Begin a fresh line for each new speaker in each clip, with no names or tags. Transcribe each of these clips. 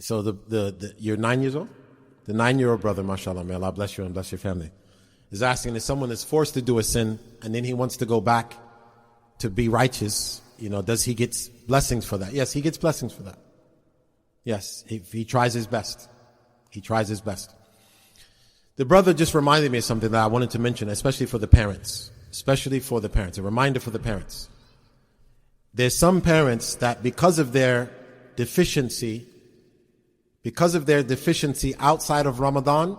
So you're 9 years old? The 9-year-old brother, mashallah, may Allah bless you and bless your family, is asking if someone is forced to do a sin and then he wants to go back to be righteous, does he get blessings for that? Yes, he gets blessings for that. Yes, he tries his best. He tries his best. The brother just reminded me of something that I wanted to mention, especially for the parents. Especially for the parents. A reminder for the parents. There's some parents that because of their deficiency outside of Ramadan,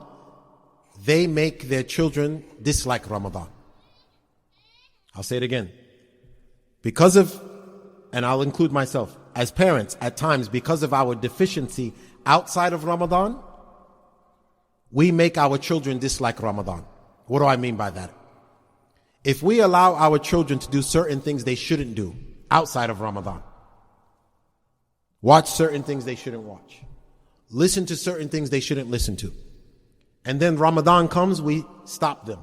they make their children dislike Ramadan. I'll say it again. And I'll include myself, as parents, at times, because of our deficiency outside of Ramadan, we make our children dislike Ramadan. What do I mean by that? If we allow our children to do certain things they shouldn't do outside of Ramadan, watch certain things they shouldn't watch, listen to certain things they shouldn't listen to, and then Ramadan comes, we stop them.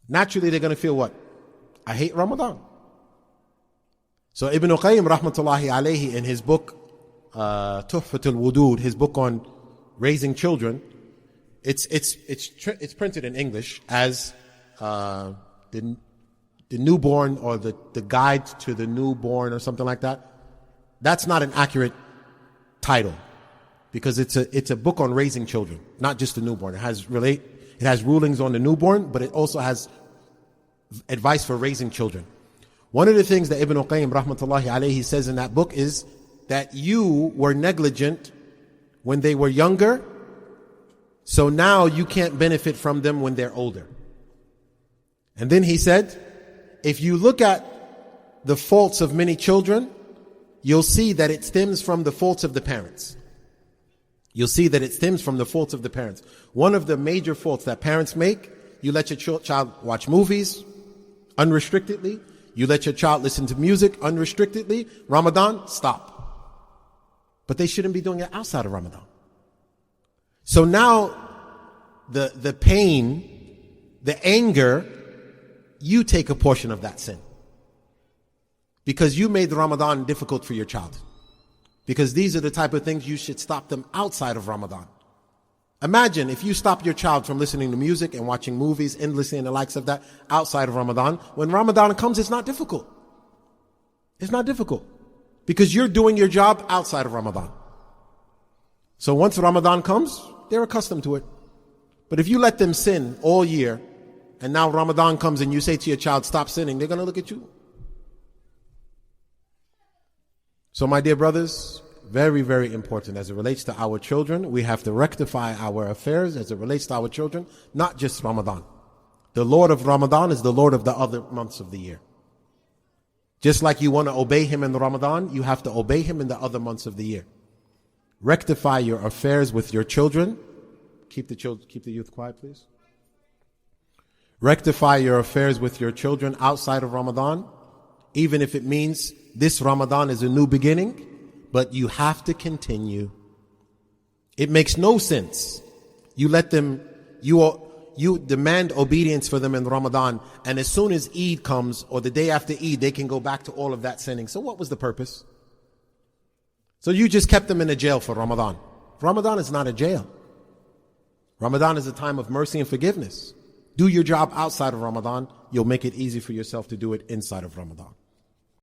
Naturally, they're going to feel what? I hate Ramadan. So Ibn Qayyim rahmatullahi alayhi, in his book Tuhfatul Wudud, his book on raising children, it's printed in English as the newborn, or the guide to the newborn, or something like that. That's not an accurate title, because it's a book on raising children, not just the newborn. It has rulings on the newborn, but it also has advice for raising children. One of the things that Ibn Qayyim rahmatullahi alayhi says in that book is that you were negligent when they were younger, so now you can't benefit from them when they're older. And then he said, if you look at the faults of many children, you'll see that it stems from the faults of the parents. You'll see that it stems from the faults of the parents. One of the major faults that parents make, you let your child watch movies unrestrictedly. You let your child listen to music unrestrictedly. Ramadan, stop. But they shouldn't be doing it outside of Ramadan. So now, the pain, the anger, you take a portion of that sin. Because you made Ramadan difficult for your child. Because these are the type of things you should stop them outside of Ramadan. Imagine if you stop your child from listening to music and watching movies endlessly and the likes of that outside of Ramadan. When Ramadan comes, it's not difficult. It's not difficult. Because you're doing your job outside of Ramadan. So once Ramadan comes, they're accustomed to it. But if you let them sin all year, and now Ramadan comes and you say to your child, stop sinning, they're going to look at you. So my dear brothers, very, very important as it relates to our children. We have to rectify our affairs as it relates to our children, not just Ramadan. The Lord of Ramadan is the Lord of the other months of the year. Just like you want to obey Him in Ramadan, you have to obey Him in the other months of the year. Rectify your affairs with your children. Keep the youth quiet, please. Rectify your affairs with your children outside of Ramadan, even if it means this Ramadan is a new beginning, but you have to continue. It makes no sense. You let them, you demand obedience for them in Ramadan, and as soon as Eid comes, or the day after Eid, they can go back to all of that sinning. So what was the purpose? So you just kept them in a jail for Ramadan. Ramadan is not a jail. Ramadan is a time of mercy and forgiveness. Do your job outside of Ramadan. You'll make it easy for yourself to do it inside of Ramadan.